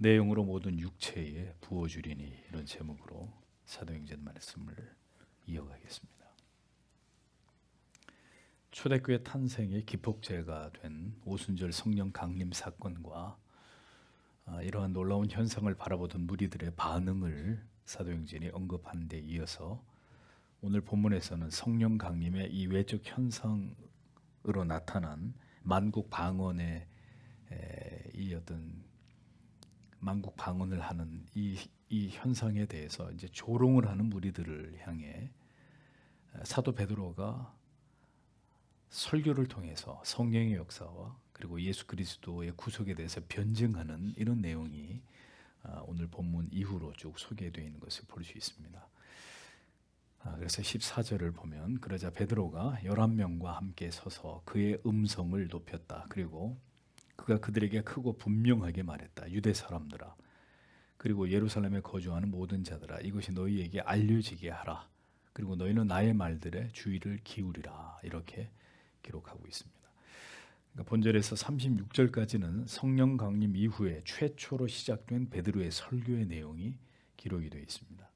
내용으로 모든 육체에 부어주리니, 이런 제목으로 사도행전 말씀을 이어가겠습니다. 초대교회 탄생의 기폭제가 된 오순절 성령 강림 사건과 이러한 놀라운 현상을 바라보던 무리들의 반응을 사도행전이 언급한 데 이어서 오늘 본문에서는 성령 강림의 이 외적 현상으로 나타난 만국 방언의 이 어떤 만국 방언을 하는 이 현상에 대해서 이제 조롱을 하는 무리들을 향해 사도 베드로가 설교를 통해서 성령의 역사와 그리고 예수 그리스도의 구속에 대해서 변증하는 이런 내용이 오늘 본문 이후로 쭉 소개되어 있는 것을 볼 수 있습니다. 그래서 14절을 보면, 그러자 베드로가 11명과 함께 서서 그의 음성을 높였다. 그리고 그가 그들에게 크고 분명하게 말했다. 유대 사람들아, 그리고 예루살렘에 거주하는 모든 자들아, 이것이 너희에게 알려지게 하라. 그리고 너희는 나의 말들에 주의를 기울이라. 이렇게 기록하고 있습니다. 그러니까 본절에서 36절까지는 성령 강림 이후에 최초로 시작된 베드로의 설교의 내용이 기록이 되어 있습니다.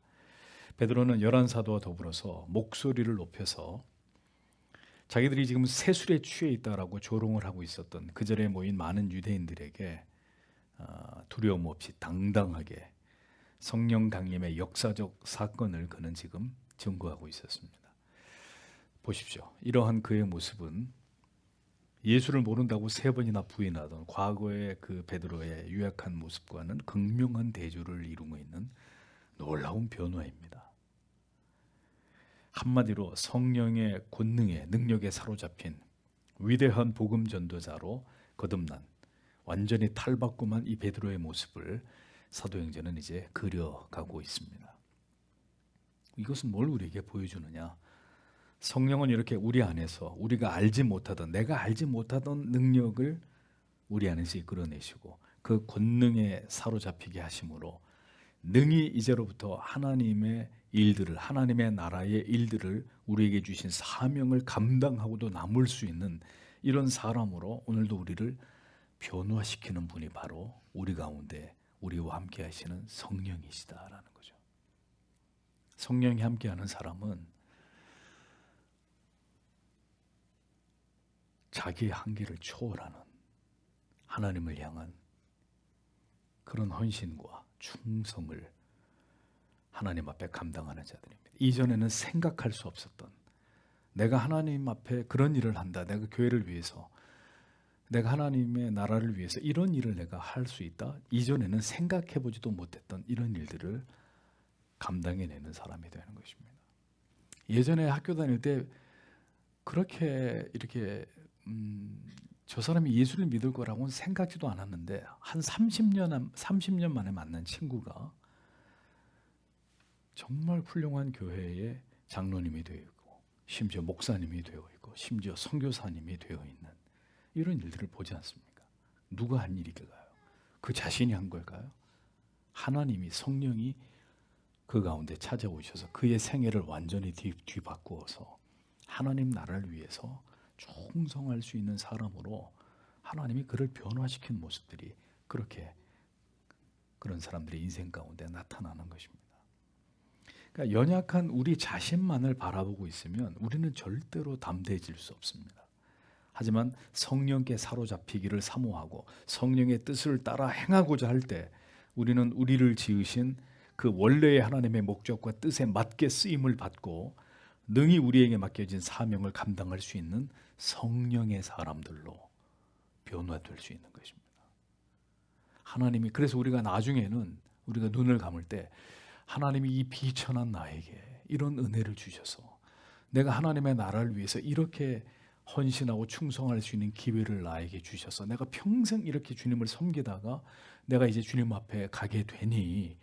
베드로는 11사도와 더불어서 목소리를 높여서 자기들이 지금 세술에 취해 있다라고 조롱을 하고 있었던 그 자리에 모인 많은 유대인들에게 두려움 없이 당당하게 성령 강림의 역사적 사건을 그는 지금 증거하고 있었습니다. 보십시오. 이러한 그의 모습은 예수를 모른다고 3번이나 부인하던 과거의 그 베드로의 유약한 모습과는 극명한 대조를 이루고 있는 놀라운 변화입니다. 한마디로 성령의 권능에, 능력에 사로잡힌 위대한 복음 전도자로 거듭난 완전히 탈바꿈한 이 베드로의 모습을 사도행전은 이제 그려가고 있습니다. 이것은 뭘 우리에게 보여주느냐? 성령은 이렇게 우리 안에서 우리가 알지 못하던, 내가 알지 못하던 능력을 우리 안에서 이끌어내시고 그 권능에 사로잡히게 하심으로 능히 이제로부터 하나님의 일들을, 하나님의 나라의 일들을, 우리에게 주신 사명을 감당하고도 남을 수 있는 이런 사람으로 오늘도 우리를 변화시키는 분이 바로 우리 가운데 우리와 함께 하시는 성령이시다라는 거죠. 성령이 함께하는 사람은 자기의 한계를 초월하는 하나님을 향한 그런 헌신과 충성을 하나님 앞에 감당하는 자들입니다. 이전에는 생각할 수 없었던, 내가 하나님 앞에 그런 일을 한다, 내가 교회를 위해서, 내가 하나님의 나라를 위해서 이런 일을 내가 할 수 있다, 이전에는 생각해보지도 못했던 이런 일들을 감당해내는 사람이 되는 것입니다. 예전에 학교 다닐 때 그렇게 이렇게 저 사람이 예수를 믿을 거라고는 생각지도 않았는데 한 30년 만에 만난 친구가 정말 훌륭한 교회의 장로님이 되어 있고, 심지어 목사님이 되어 있고, 심지어 선교사님이 되어 있는 이런 일들을 보지 않습니까? 누가 한 일일까요? 그 자신이 한 걸까요? 하나님이, 성령이 그 가운데 찾아오셔서 그의 생애를 완전히 뒤바꾸어서 하나님 나라를 위해서 충성할 수 있는 사람으로 하나님이 그를 변화시킨 모습들이 그렇게 그런 사람들의 인생 가운데 나타나는 것입니다. 그러니까 연약한 우리 자신만을 바라보고 있으면 우리는 절대로 담대해질 수 없습니다. 하지만 성령께 사로잡히기를 사모하고 성령의 뜻을 따라 행하고자 할 때 우리는 우리를 지으신 그 원래의 하나님의 목적과 뜻에 맞게 쓰임을 받고 능히 우리에게 맡겨진 사명을 감당할 수 있는 성령의 사람들로 변화될 수 있는 것입니다. 하나님이, 그래서 우리가 나중에는 우리가 눈을 감을 때 하나님이 이 비천한 나에게 이런 은혜를 주셔서 내가 하나님의 나라를 위해서 이렇게 헌신하고 충성할 수 있는 기회를 나에게 주셔서 내가 평생 이렇게 주님을 섬기다가 내가 이제 주님 앞에 가게 되니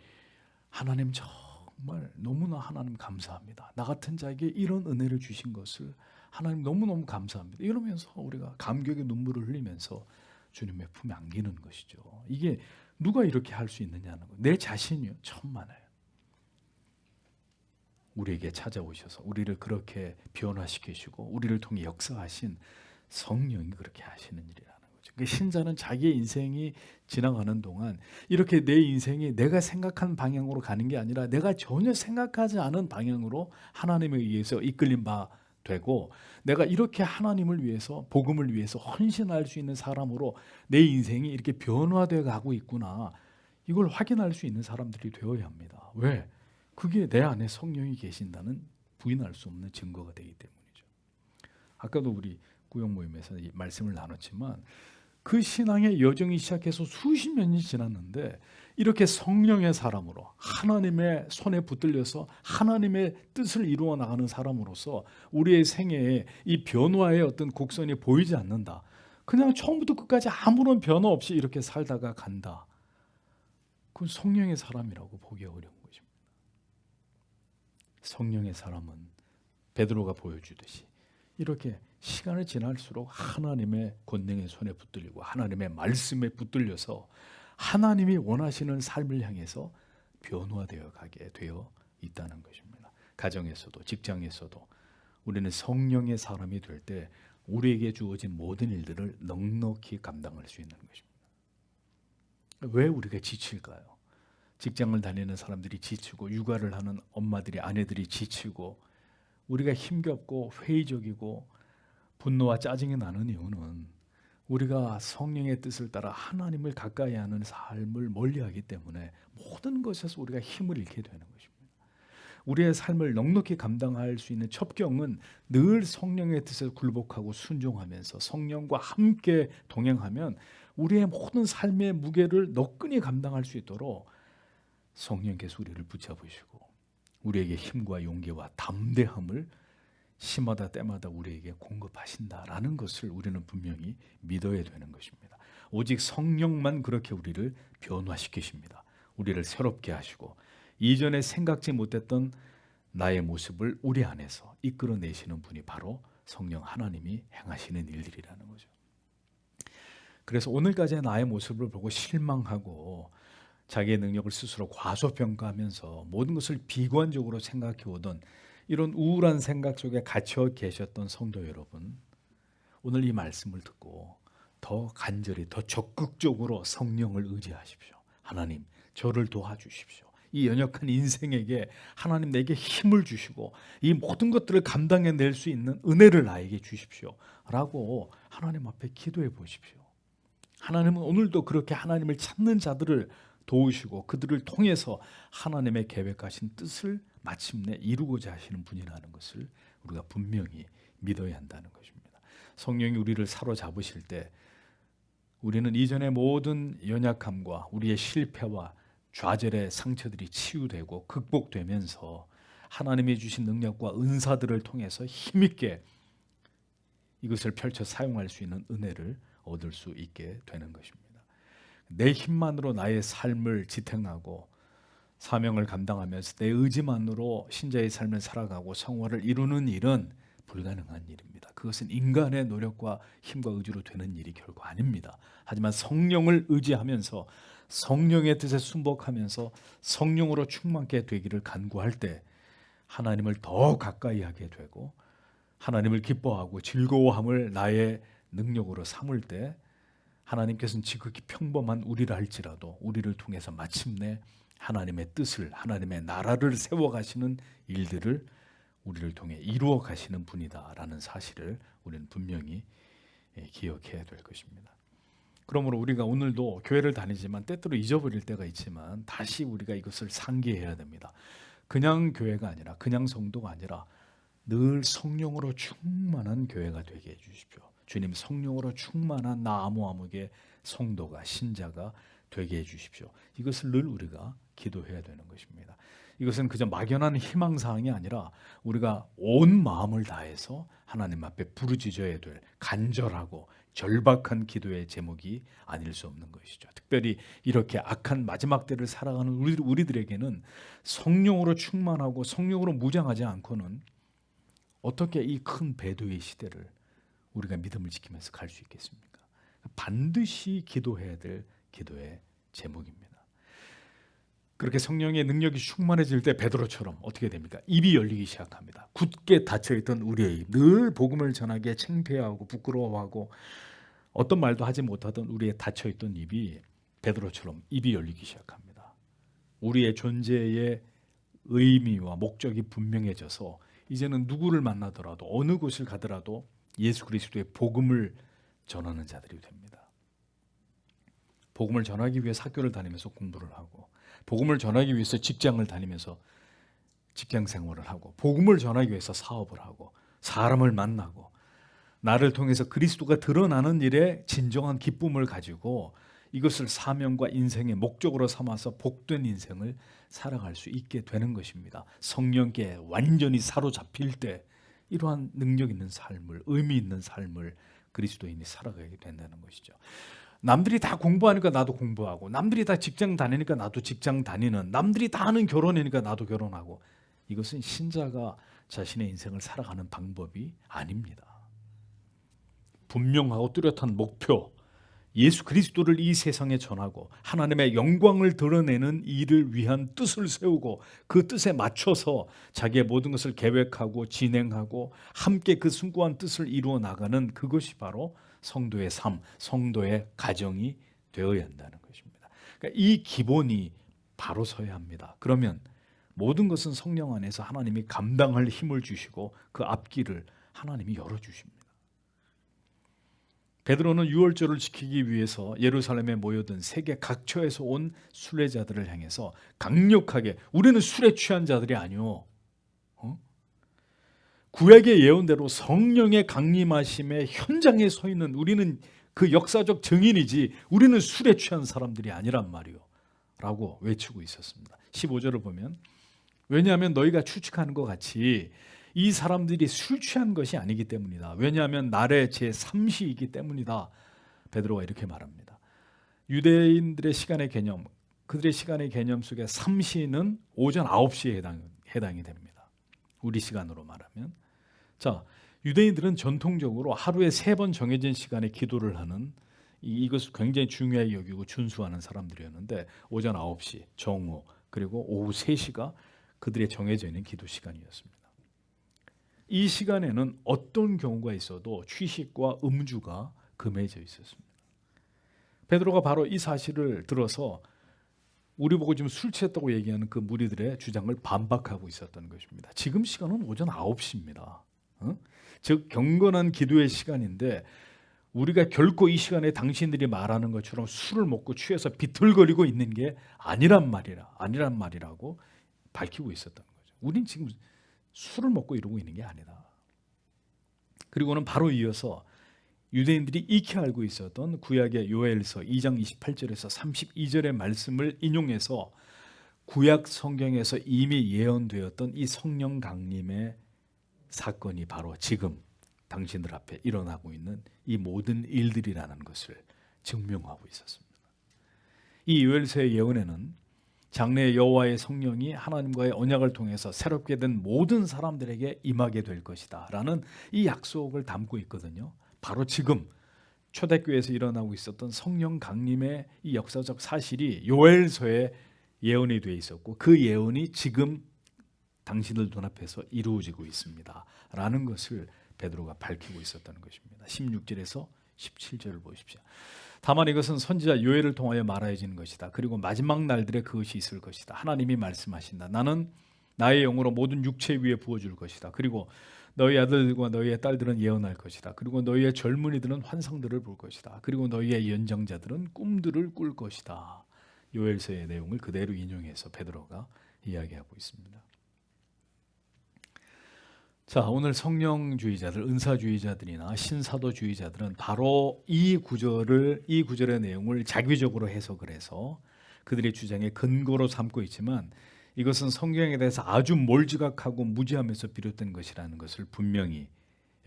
하나님 정말 너무나 하나님 감사합니다. 나 같은 자에게 이런 은혜를 주신 것을 하나님 너무너무 감사합니다. 이러면서 우리가 감격의 눈물을 흘리면서 주님의 품에 안기는 것이죠. 이게 누가 이렇게 할 수 있느냐는 거예요. 내 자신이요. 천만에요. 우리에게 찾아오셔서 우리를 그렇게 변화시키시고 우리를 통해 역사하신 성령이 그렇게 하시는 일이라는 거죠. 그러니까 신자는 자기의 인생이 지나가는 동안 이렇게 내 인생이 내가 생각한 방향으로 가는 게 아니라 내가 전혀 생각하지 않은 방향으로 하나님에 의해서 이끌림 바 되고, 내가 이렇게 하나님을 위해서, 복음을 위해서 헌신할 수 있는 사람으로 내 인생이 이렇게 변화되어 가고 있구나, 이걸 확인할 수 있는 사람들이 되어야 합니다. 왜? 그게 내 안에 성령이 계신다는 부인할 수 없는 증거가 되기 때문이죠. 아까도 우리 구역 모임에서 이 말씀을 나눴지만 그 신앙의 여정이 시작해서 수십 년이 지났는데 이렇게 성령의 사람으로 하나님의 손에 붙들려서 하나님의 뜻을 이루어 나가는 사람으로서 우리의 생애에 이 변화의 어떤 곡선이 보이지 않는다. 그냥 처음부터 끝까지 아무런 변화 없이 이렇게 살다가 간다. 그건 성령의 사람이라고 보기 어려운 것입니다. 성령의 사람은 베드로가 보여주듯이 이렇게 시간이 지날수록 하나님의 권능의 손에 붙들리고 하나님의 말씀에 붙들려서 하나님이 원하시는 삶을 향해서 변화되어 가게 되어 있다는 것입니다. 가정에서도 직장에서도 우리는 성령의 사람이 될 때 우리에게 주어진 모든 일들을 넉넉히 감당할 수 있는 것입니다. 왜 우리가 지칠까요? 직장을 다니는 사람들이 지치고 육아를 하는 엄마들이, 아내들이 지치고 우리가 힘겹고 회의적이고 분노와 짜증이 나는 이유는 우리가 성령의 뜻을 따라 하나님을 가까이 하는 삶을 멀리하기 때문에 모든 것에서 우리가 힘을 잃게 되는 것입니다. 우리의 삶을 넉넉히 감당할 수 있는 첩경은 늘 성령의 뜻에 굴복하고 순종하면서 성령과 함께 동행하면 우리의 모든 삶의 무게를 너끈히 감당할 수 있도록 성령께서 우리를 붙잡으시고 우리에게 힘과 용기와 담대함을 시마다 때마다 우리에게 공급하신다라는 것을 우리는 분명히 믿어야 되는 것입니다. 오직 성령만 그렇게 우리를 변화시키십니다. 우리를 새롭게 하시고 이전에 생각지 못했던 나의 모습을 우리 안에서 이끌어내시는 분이 바로 성령 하나님이 행하시는 일들이라는 거죠. 그래서 오늘까지의 나의 모습을 보고 실망하고 자기의 능력을 스스로 과소평가하면서 모든 것을 비관적으로 생각해 오던 이런 우울한 생각 속에 갇혀 계셨던 성도 여러분, 오늘 이 말씀을 듣고 더 간절히, 더 적극적으로 성령을 의지하십시오. 하나님, 저를 도와주십시오. 이 연약한 인생에게 하나님 내게 힘을 주시고 이 모든 것들을 감당해낼 수 있는 은혜를 나에게 주십시오 라고 하나님 앞에 기도해 보십시오. 하나님은 오늘도 그렇게 하나님을 찾는 자들을 도우시고 그들을 통해서 하나님의 계획하신 뜻을 마침내 이루고자 하시는 분이라는 것을 우리가 분명히 믿어야 한다는 것입니다. 성령이 우리를 사로잡으실 때 우리는 이전의 모든 연약함과 우리의 실패와 좌절의 상처들이 치유되고 극복되면서 하나님이 주신 능력과 은사들을 통해서 힘있게 이것을 펼쳐 사용할 수 있는 은혜를 얻을 수 있게 되는 것입니다. 내 힘만으로 나의 삶을 지탱하고 사명을 감당하면서 내 의지만으로 신자의 삶을 살아가고 성화를 이루는 일은 불가능한 일입니다. 그것은 인간의 노력과 힘과 의지로 되는 일이 결코 아닙니다. 하지만 성령을 의지하면서 성령의 뜻에 순복하면서 성령으로 충만케 되기를 간구할 때 하나님을 더 가까이 하게 되고 하나님을 기뻐하고 즐거워함을 나의 능력으로 삼을 때 하나님께서는 지극히 평범한 우리라 할지라도 우리를 통해서 마침내 하나님의 뜻을, 하나님의 나라를 세워가시는 일들을 우리를 통해 이루어 가시는 분이다라는 사실을 우리는 분명히 기억해야 될 것입니다. 그러므로 우리가 오늘도 교회를 다니지만 때때로 잊어버릴 때가 있지만 다시 우리가 이것을 상기해야 됩니다. 그냥 교회가 아니라 그냥 성도가 아니라 늘 성령으로 충만한 교회가 되게 해주십시오. 주님, 성령으로 충만한 나 아무아무개 성도가, 신자가 되게 해주십시오. 이것을 늘 우리가 기도해야 되는 것입니다. 이것은 그저 막연한 희망사항이 아니라 우리가 온 마음을 다해서 하나님 앞에 부르짖어야 될 간절하고 절박한 기도의 제목이 아닐 수 없는 것이죠. 특별히 이렇게 악한 마지막 때를 살아가는 우리들에게는 성령으로 충만하고 성령으로 무장하지 않고는 어떻게 이 큰 배도의 시대를 우리가 믿음을 지키면서 갈 수 있겠습니까? 반드시 기도해야 될 기도의 제목입니다. 그렇게 성령의 능력이 충만해질 때 베드로처럼 어떻게 됩니까? 입이 열리기 시작합니다. 굳게 닫혀있던 우리의 입, 늘 복음을 전하기에 창피하고 부끄러워하고 어떤 말도 하지 못하던 우리의 닫혀있던 입이 베드로처럼 입이 열리기 시작합니다. 우리의 존재의 의미와 목적이 분명해져서 이제는 누구를 만나더라도 어느 곳을 가더라도 예수 그리스도의 복음을 전하는 자들이 됩니다. 복음을 전하기 위해 학교를 다니면서 공부를 하고, 복음을 전하기 위해서 직장을 다니면서 직장 생활을 하고, 복음을 전하기 위해서 사업을 하고, 사람을 만나고, 나를 통해서 그리스도가 드러나는 일에 진정한 기쁨을 가지고 이것을 사명과 인생의 목적으로 삼아서 복된 인생을 살아갈 수 있게 되는 것입니다. 성령께 완전히 사로잡힐 때 이러한 능력 있는 삶을, 의미 있는 삶을 그리스도인이 살아가게 된다는 것이죠. 남들이 다 공부하니까 나도 공부하고, 남들이 다 직장 다니니까 나도 직장 다니는, 남들이 다 하는 결혼이니까 나도 결혼하고, 이것은 신자가 자신의 인생을 살아가는 방법이 아닙니다. 분명하고 뚜렷한 목표, 예수 그리스도를 이 세상에 전하고 하나님의 영광을 드러내는 일을 위한 뜻을 세우고 그 뜻에 맞춰서 자기의 모든 것을 계획하고 진행하고 함께 그 숭고한 뜻을 이루어 나가는 그것이 바로 성도의 삶, 성도의 가정이 되어야 한다는 것입니다. 그러니까 이 기본이 바로 서야 합니다. 그러면 모든 것은 성령 안에서 하나님이 감당할 힘을 주시고 그 앞길을 하나님이 열어주십니다. 베드로는 유월절을 지키기 위해서 예루살렘에 모여든 세계 각처에서 온 순례자들을 향해서 강력하게, 우리는 술에 취한 자들이 아니오. 구약의 예언대로 성령의 강림하심의 현장에 서 있는 우리는 그 역사적 증인이지 우리는 술에 취한 사람들이 아니란 말이오 라고 외치고 있었습니다. 15절을 보면, 왜냐하면 너희가 추측하는 것 같이 이 사람들이 술 취한 것이 아니기 때문이다. 왜냐하면 날의 제3시이기 때문이다. 베드로가 이렇게 말합니다. 유대인들의 시간의 개념, 그들의 시간의 개념 속에 3시는 오전 9시에 해당이 됩니다. 우리 시간으로 말하면. 자, 유대인들은 전통적으로 하루에 3번 정해진 시간에 기도를 하는, 이것을 굉장히 중요하게 여기고 준수하는 사람들이었는데, 오전 9시, 정오, 그리고 오후 3시가 그들의 정해져 있는 기도 시간이었습니다. 이 시간에는 어떤 경우가 있어도 취식과 음주가 금해져 있었습니다. 베드로가 바로 이 사실을 들어서 우리 보고 지금 술 취했다고 얘기하는 그 무리들의 주장을 반박하고 있었던 것입니다. 지금 시간은 오전 9시입니다. 즉 경건한 기도의 시간인데 우리가 결코 이 시간에 당신들이 말하는 것처럼 술을 먹고 취해서 비틀거리고 있는 게 아니란 말이라고 밝히고 있었던 거죠. 우린 지금 술을 먹고 이러고 있는 게 아니다. 그리고는 바로 이어서 유대인들이 익히 알고 있었던 구약의 요엘서 2장 28절에서 32절의 말씀을 인용해서 구약 성경에서 이미 예언되었던 이 성령 강림의 사건이 바로 지금 당신들 앞에 일어나고 있는 이 모든 일들이라는 것을 증명하고 있었습니다. 이 요엘서의 예언에는 장래의 여호와의 성령이 하나님과의 언약을 통해서 새롭게 된 모든 사람들에게 임하게 될 것이다 라는 이 약속을 담고 있거든요. 바로 지금 초대교회에서 일어나고 있었던 성령 강림의 이 역사적 사실이 요엘서에 예언이 되어 있었고 그 예언이 지금 당신들 눈앞에서 이루어지고 있습니다 라는 것을 베드로가 밝히고 있었던 것입니다. 16절에서 17절을 보십시오. 다만 이것은 선지자 요엘을 통하여 말하여지는 것이다. 그리고 마지막 날들에 그것이 있을 것이다. 하나님이 말씀하신다. 나는 나의 영으로 모든 육체 위에 부어줄 것이다. 그리고 너희 아들들과 너희의 딸들은 예언할 것이다. 그리고 너희의 젊은이들은 환상들을 볼 것이다. 그리고 너희의 연장자들은 꿈들을 꿀 것이다. 요엘서의 내용을 그대로 인용해서 베드로가 이야기하고 있습니다. 자, 오늘 성령주의자들, 은사주의자들이나 신사도주의자들은 바로 이 구절의 내용을 자기적으로 해석을 해서 그들의 주장의 근거로 삼고 있지만 이것은 성경에 대해서 아주 몰지각하고 무지하면서 비롯된 것이라는 것을 분명히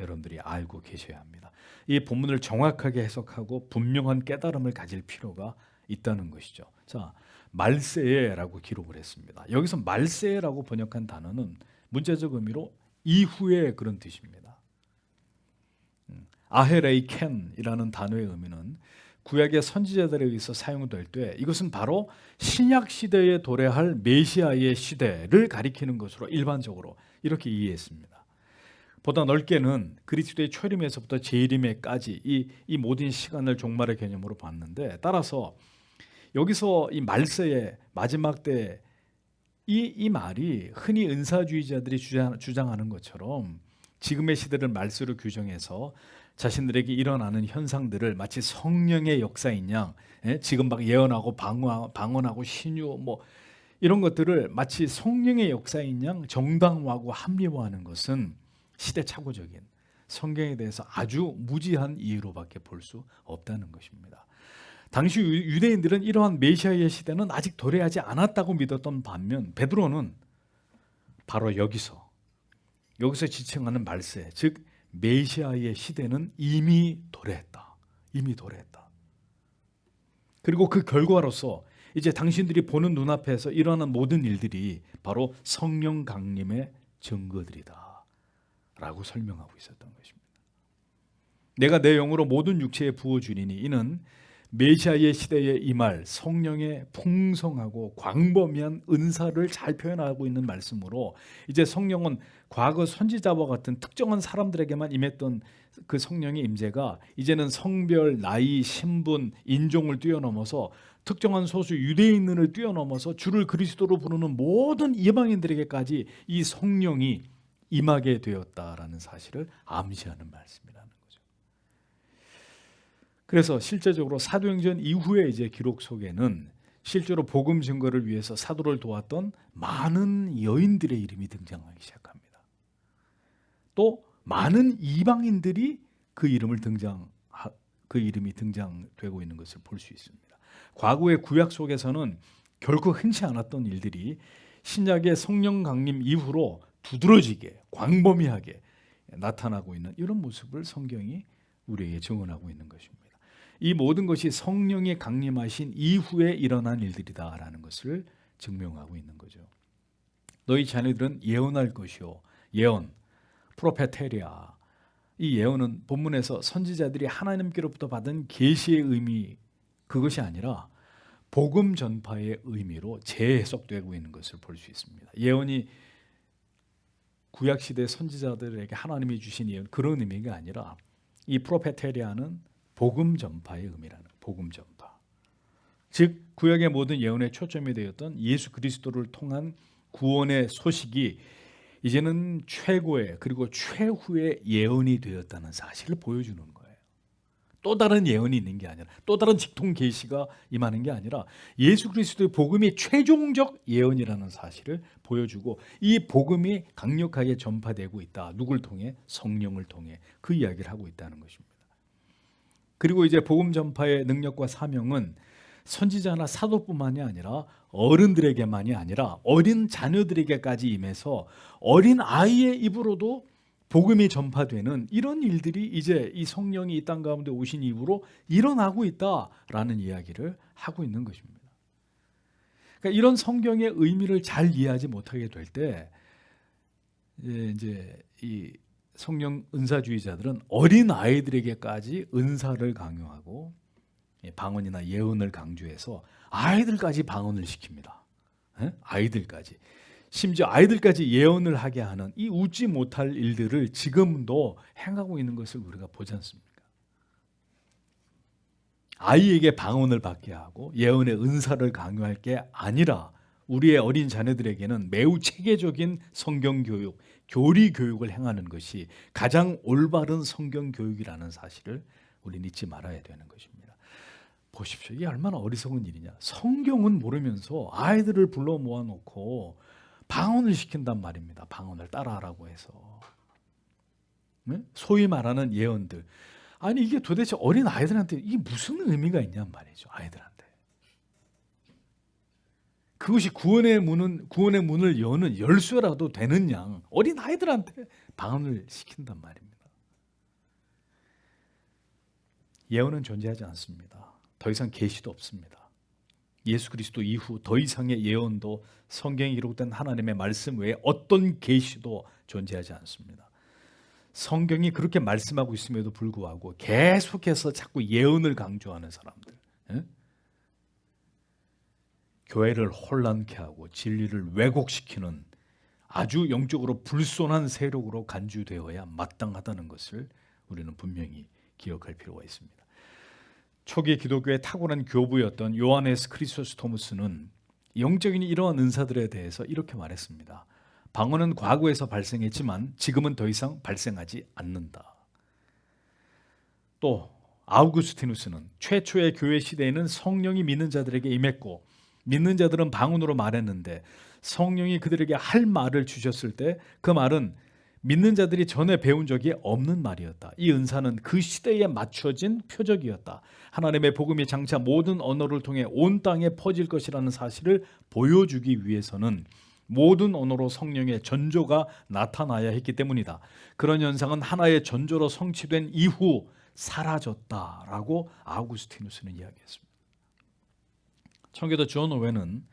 여러분들이 알고 계셔야 합니다. 이 본문을 정확하게 해석하고 분명한 깨달음을 가질 필요가 있다는 것이죠. 자, 말세에라고 기록을 했습니다. 여기서 말세라고 번역한 단어는 문자적 의미로 이후에 그런 뜻입니다. 아헤레이켄이라는 단어의 의미는 구약의 선지자들에 의해서 사용될 때 이것은 바로 신약 시대에 도래할 메시아의 시대를 가리키는 것으로 일반적으로 이렇게 이해했습니다. 보다 넓게는 그리스도의 초림에서부터 재림에까지 이 모든 시간을 종말의 개념으로 봤는데, 따라서 여기서 이 말세의 마지막 때 이 말이 흔히 은사주의자들이 주장하는 것처럼 지금의 시대를 말세로 규정해서 자신들에게 일어나는 현상들을 마치 성령의 역사인 양, 지금 막 예언하고 방언하고 신유 뭐 이런 것들을 마치 성령의 역사인 양 정당화하고 합리화하는 것은 시대착오적인, 성경에 대해서 아주 무지한 이유로밖에 볼 수 없다는 것입니다. 당시 유대인들은 이러한 메시아의 시대는 아직 도래하지 않았다고 믿었던 반면, 베드로는 바로 여기서 지칭하는 말세, 즉 메시아의 시대는 이미 도래했다. 이미 도래했다. 그리고 그 결과로서 이제 당신들이 보는 눈앞에서 일어나는 모든 일들이 바로 성령 강림의 증거들이다 라고 설명하고 있었던 것입니다. 내가 내 영으로 모든 육체에 부어주리니 이는 메시아의 시대에 임할 성령의 풍성하고 광범위한 은사를 잘 표현하고 있는 말씀으로, 이제 성령은 과거 선지자와 같은 특정한 사람들에게만 임했던 그 성령의 임재가 이제는 성별, 나이, 신분, 인종을 뛰어넘어서 특정한 소수 유대인을 뛰어넘어서 주를 그리스도로 부르는 모든 이방인들에게까지 이 성령이 임하게 되었다라는 사실을 암시하는 말씀이라는 거죠. 그래서 실제적으로 사도행전 이후의 이제 기록 속에는 실제로 복음 증거를 위해서 사도를 도왔던 많은 여인들의 이름이 등장하기 시작합니다. 또 많은 이방인들이 그 이름이 등장되고 있는 것을 볼 수 있습니다. 과거의 구약 속에서는 결코 흔치 않았던 일들이 신약의 성령 강림 이후로 두드러지게 광범위하게 나타나고 있는 이런 모습을 성경이 우리에게 증언하고 있는 것입니다. 이 모든 것이 성령이 강림하신 이후에 일어난 일들이다라는 것을 증명하고 있는 거죠. 너희 자녀들은 예언할 것이요, 예언, 프로페테리아. 이 예언은 본문에서 선지자들이 하나님께로부터 받은 계시의 의미, 그것이 아니라 복음 전파의 의미로 재해석되고 있는 것을 볼 수 있습니다. 예언이 구약시대 선지자들에게 하나님이 주신 예언, 그런 의미가 아니라 이 프로페테리아는 복음 전파의 의미라는, 복음 전파. 즉 구약의 모든 예언의 초점이 되었던 예수 그리스도를 통한 구원의 소식이 이제는 최고의 그리고 최후의 예언이 되었다는 사실을 보여주는 거예요. 또 다른 예언이 있는 게 아니라, 또 다른 직통 계시가 임하는 게 아니라 예수 그리스도의 복음이 최종적 예언이라는 사실을 보여주고, 이 복음이 강력하게 전파되고 있다. 누굴 통해? 성령을 통해 그 이야기를 하고 있다는 것입니다. 그리고 이제 복음 전파의 능력과 사명은 선지자나 사도뿐만이 아니라 어른들에게만이 아니라 어린 자녀들에게까지 임해서 어린 아이의 입으로도 복음이 전파되는 이런 일들이 이제 이 성령이 이 땅 가운데 오신 이후로 일어나고 있다라는 이야기를 하고 있는 것입니다. 그러니까 이런 성경의 의미를 잘 이해하지 못하게 될 때 이제 이 성령 은사주의자들은 어린 아이들에게까지 은사를 강요하고 방언이나 예언을 강조해서 아이들까지 방언을 시킵니다. 아이들까지. 심지어 아이들까지 예언을 하게 하는 이 웃지 못할 일들을 지금도 행하고 있는 것을 우리가 보지 않습니까? 아이에게 방언을 받게 하고 예언의 은사를 강요할 게 아니라 우리의 어린 자녀들에게는 매우 체계적인 성경 교육, 교리 교육을 행하는 것이 가장 올바른 성경 교육이라는 사실을 우리는 잊지 말아야 되는 것입니다. 보십시오. 이게 얼마나 어리석은 일이냐. 성경은 모르면서 아이들을 불러 모아놓고 방언을 시킨단 말입니다. 방언을 따라하라고 해서. 소위 말하는 예언들. 아니 이게 도대체 어린 아이들한테 이게 무슨 의미가 있냔 말이죠. 아이들한테. 그것이 구원의 문을 여는 열쇠라도 되는 양 어린 아이들한테 방언을 시킨단 말입니다. 예언은 존재하지 않습니다. 더 이상 계시도 없습니다. 예수 그리스도 이후 더 이상의 예언도 성경에 기록된 하나님의 말씀 외에 어떤 계시도 존재하지 않습니다. 성경이 그렇게 말씀하고 있음에도 불구하고 계속해서 자꾸 예언을 강조하는 사람들, 교회를 혼란케 하고 진리를 왜곡시키는 아주 영적으로 불손한 세력으로 간주되어야 마땅하다는 것을 우리는 분명히 기억할 필요가 있습니다. 초기 기독교의 탁월한 교부였던 요하네스 크리소스토무스는 영적인 이러한 은사들에 대해서 이렇게 말했습니다. 방언은 과거에서 발생했지만 지금은 더 이상 발생하지 않는다. 또 아우구스티누스는 최초의 교회 시대에는 성령이 믿는 자들에게 임했고 믿는 자들은 방언으로 말했는데 성령이 그들에게 할 말을 주셨을 때 그 말은 믿는 자들이 전에 배운 적이 없는 말이었다. 이 은사는 그 시대에 맞춰진 표적이었다. 하나님의 복음이 장차 모든 언어를 통해 온 땅에 퍼질 것이라는 사실을 보여주기 위해서는 모든 언어로 성령의 전조가 나타나야 했기 때문이다. 그런 현상은 하나의 전조로 성취된 이후 사라졌다라고 아우구스티누스는 이야기했습니다. 청교도 존 오웬은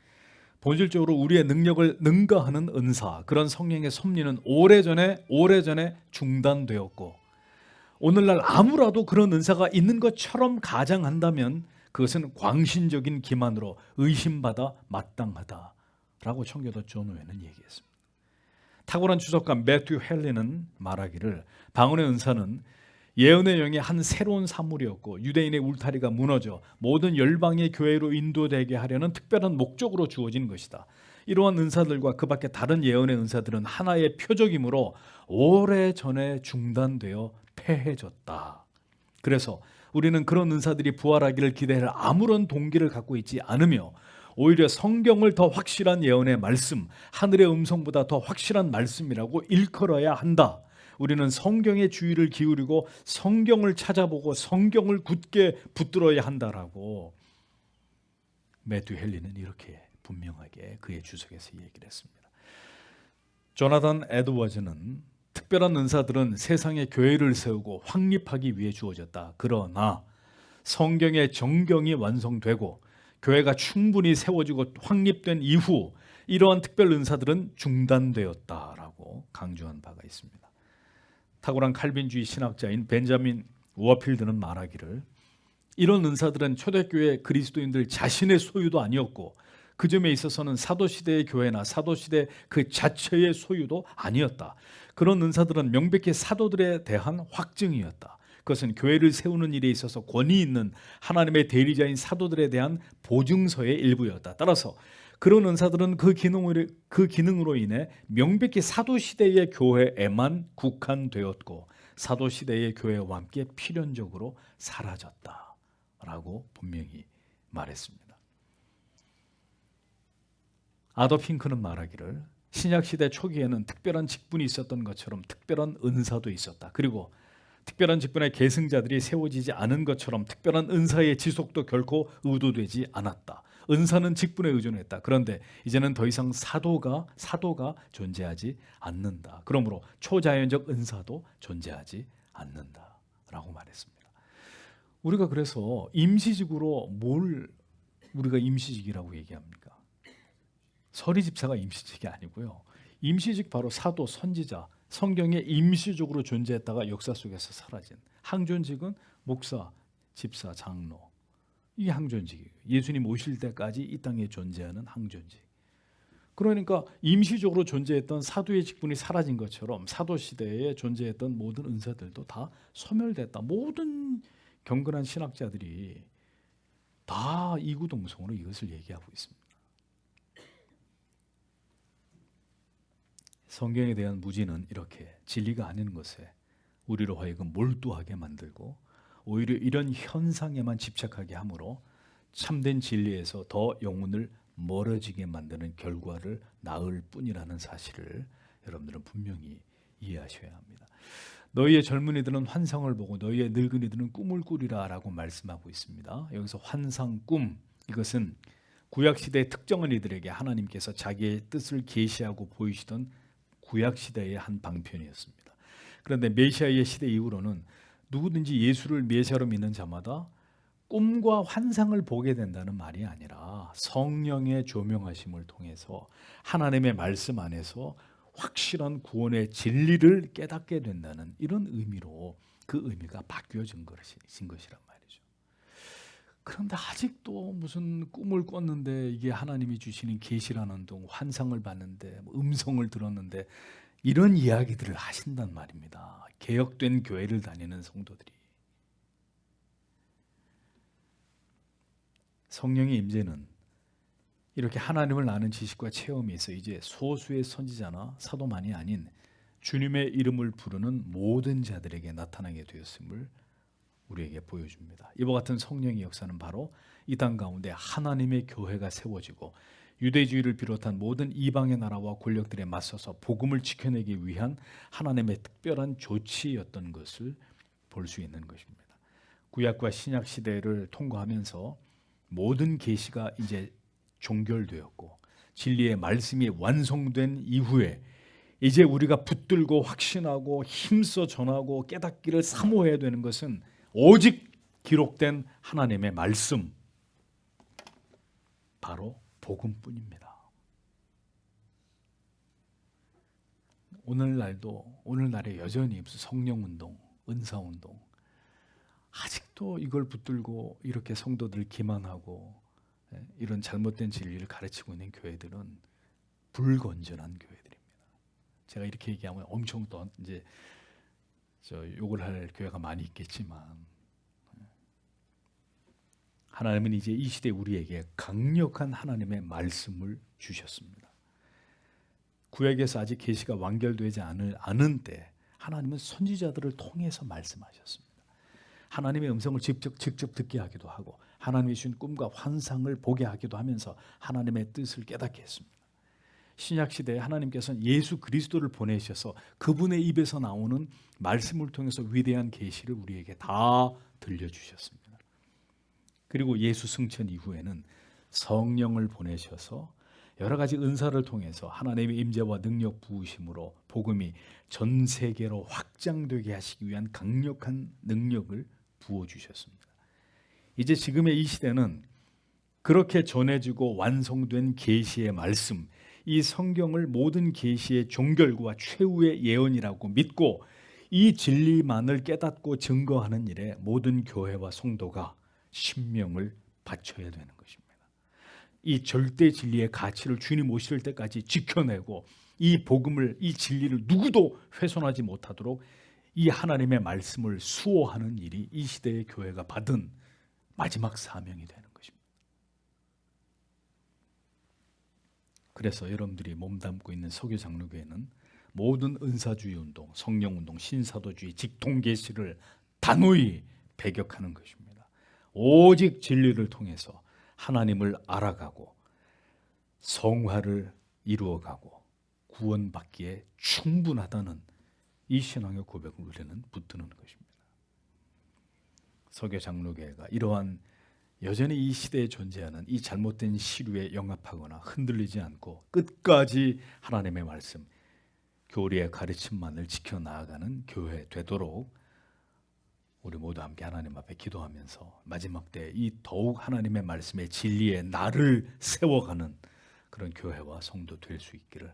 본질적으로 우리의 능력을 능가하는 은사, 그런 성령의 섭리는 오래전에 중단되었고 오늘날 아무라도 그런 은사가 있는 것처럼 가장한다면 그것은 광신적인 기만으로 의심받아 마땅하다라고 청교도 존 오웬은 얘기했습니다. 탁월한 주석가 매튜 헬리는 말하기를 방언의 은사는 예언의 영의 한 새로운 산물이었고 유대인의 울타리가 무너져 모든 열방의 교회로 인도되게 하려는 특별한 목적으로 주어진 것이다. 이러한 은사들과 그 밖에 다른 예언의 은사들은 하나의 표적이므로 오래전에 중단되어 폐해졌다. 그래서 우리는 그런 은사들이 부활하기를 기대할 아무런 동기를 갖고 있지 않으며 오히려 성경을 더 확실한 예언의 말씀, 하늘의 음성보다 더 확실한 말씀이라고 일컬어야 한다. 우리는 성경의 주의를 기울이고 성경을 찾아보고 성경을 굳게 붙들어야 한다라고 매튜 헬리는 이렇게 분명하게 그의 주석에서 얘기를 했습니다. 조나단 에드워즈는 특별한 은사들은 세상의 교회를 세우고 확립하기 위해 주어졌다. 그러나 성경의 정경이 완성되고 교회가 충분히 세워지고 확립된 이후 이러한 특별 은사들은 중단되었다라고 강조한 바가 있습니다. 탁월한 칼빈주의 신학자인 벤자민 워필드는 말하기를 이런 은사들은 초대교회 그리스도인들 자신의 소유도 아니었고 그 점에 있어서는 사도시대의 교회나 사도시대 그 자체의 소유도 아니었다. 그런 은사들은 명백히 사도들에 대한 확증이었다. 그것은 교회를 세우는 일에 있어서 권위 있는 하나님의 대리자인 사도들에 대한 보증서의 일부였다. 따라서 그런 은사들은 그 기능으로 인해 명백히 사도시대의 교회에만 국한되었고 사도시대의 교회와 함께 필연적으로 사라졌다라고 분명히 말했습니다. 아도프 핑크는 말하기를 신약시대 초기에는 특별한 직분이 있었던 것처럼 특별한 은사도 있었다. 그리고 특별한 직분의 계승자들이 세워지지 않은 것처럼 특별한 은사의 지속도 결코 의도되지 않았다. 은사는 직분에 의존했다. 그런데 이제는 더 이상 사도가 존재하지 않는다. 그러므로 초자연적 은사도 존재하지 않는다라고 말했습니다. 우리가 그래서 임시직으로 뭘 우리가 임시직이라고 얘기합니까? 서리집사가 임시직이 아니고요. 임시직 바로 사도, 선지자, 성경에 임시적으로 존재했다가 역사 속에서 사라진 항존직은 목사, 집사, 장로. 이게 항존직이에요. 예수님 오실 때까지 이 땅에 존재하는 항존직. 그러니까 임시적으로 존재했던 사도의 직분이 사라진 것처럼 사도 시대에 존재했던 모든 은사들도 다 소멸됐다. 모든 경건한 신학자들이 다 이구동성으로 이것을 얘기하고 있습니다. 성경에 대한 무지는 이렇게 진리가 아닌 것에 우리로 하여금 몰두하게 만들고 오히려 이런 현상에만 집착하게 함으로 참된 진리에서 더 영혼을 멀어지게 만드는 결과를 낳을 뿐이라는 사실을 여러분들은 분명히 이해하셔야 합니다. 너희의 젊은이들은 환상을 보고 너희의 늙은이들은 꿈을 꾸리라 라고 말씀하고 있습니다. 여기서 환상, 꿈, 이것은 구약시대의 특정한 이들에게 하나님께서 자기의 뜻을 계시하고 보이시던 구약시대의 한 방편이었습니다. 그런데 메시아의 시대 이후로는 누구든지 예수를 메시아로 믿는 자마다 꿈과 환상을 보게 된다는 말이 아니라 성령의 조명하심을 통해서 하나님의 말씀 안에서 확실한 구원의 진리를 깨닫게 된다는 이런 의미로 그 의미가 바뀌어진 것이란 말이죠. 그런데 아직도 무슨 꿈을 꿨는데 이게 하나님이 주시는 계시라는 둥, 환상을 봤는데 뭐 음성을 들었는데 이런 이야기들을 하신단 말입니다. 개혁된 교회를 다니는 성도들이. 성령의 임재는 이렇게 하나님을 아는 지식과 체험이 있어 이제 소수의 선지자나 사도만이 아닌 주님의 이름을 부르는 모든 자들에게 나타나게 되었음을 우리에게 보여줍니다. 이와 같은 성령의 역사는 바로 이 땅 가운데 하나님의 교회가 세워지고 유대주의를 비롯한 모든 이방의 나라와 권력들에 맞서서 복음을 지켜내기 위한 하나님의 특별한 조치였던 것을 볼 수 있는 것입니다. 구약과 신약 시대를 통과하면서 모든 계시가 이제 종결되었고 진리의 말씀이 완성된 이후에 이제 우리가 붙들고 확신하고 힘써 전하고 깨닫기를 사모해야 되는 것은 오직 기록된 하나님의 말씀, 바로 복음뿐입니다. 오늘날에 여전히 성령운동, 은사운동 아직도 이걸 붙들고 이렇게 성도들 기만하고 이런 잘못된 진리를 가르치고 있는 교회들은 불건전한 교회들입니다. 제가 이렇게 얘기하면 엄청 또 이제 욕을 할 교회가 많이 있겠지만 하나님은 이제 이 시대 우리에게 강력한 하나님의 말씀을 주셨습니다. 구약에서 아직 계시가 완결되지 않은 때 하나님은 선지자들을 통해서 말씀하셨습니다. 하나님의 음성을 직접 듣게 하기도 하고 하나님이 주신 꿈과 환상을 보게 하기도 하면서 하나님의 뜻을 깨닫게 했습니다. 신약 시대에 하나님께서는 예수 그리스도를 보내셔서 그분의 입에서 나오는 말씀을 통해서 위대한 계시를 우리에게 다 들려주셨습니다. 그리고 예수 승천 이후에는 성령을 보내셔서 여러 가지 은사를 통해서 하나님의 임재와 능력 부으심으로 복음이 전 세계로 확장되게 하시기 위한 강력한 능력을 부어주셨습니다. 이제 지금의 이 시대는 그렇게 전해지고 완성된 계시의 말씀, 이 성경을 모든 계시의 종결과 최후의 예언이라고 믿고 이 진리만을 깨닫고 증거하는 일에 모든 교회와 성도가 신명을 바쳐야 되는 것입니다. 이 절대 진리의 가치를 주님 오실 때까지 지켜내고 이 복음을, 이 진리를 누구도 훼손하지 못하도록 이 하나님의 말씀을 수호하는 일이 이 시대의 교회가 받은 마지막 사명이 되는 것입니다. 그래서 여러분들이 몸담고 있는 서교 장로교회는 모든 은사주의 운동, 성령운동, 신사도주의, 직통계시를 단호히 배격하는 것입니다. 오직 진리를 통해서 하나님을 알아가고 성화를 이루어가고 구원받기에 충분하다는 이 신앙의 고백을 우리는 붙드는 것입니다. 서교 장로교회가 이러한 여전히 이 시대에 존재하는 이 잘못된 시류에 영합하거나 흔들리지 않고 끝까지 하나님의 말씀, 교리의 가르침만을 지켜나가는 교회 되도록 우리 모두 함께 하나님 앞에 기도하면서 마지막 때 이 더욱 하나님의 말씀의 진리의 날을 세워가는 그런 교회와 성도 될 수 있기를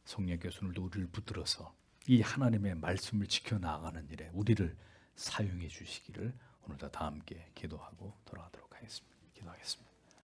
성령께서 오늘도 우리를 붙들어서 이 하나님의 말씀을 지켜나가는 일에 우리를 사용해 주시기를 오늘도 다 함께 기도하고 돌아가도록 하겠습니다. 기도하겠습니다.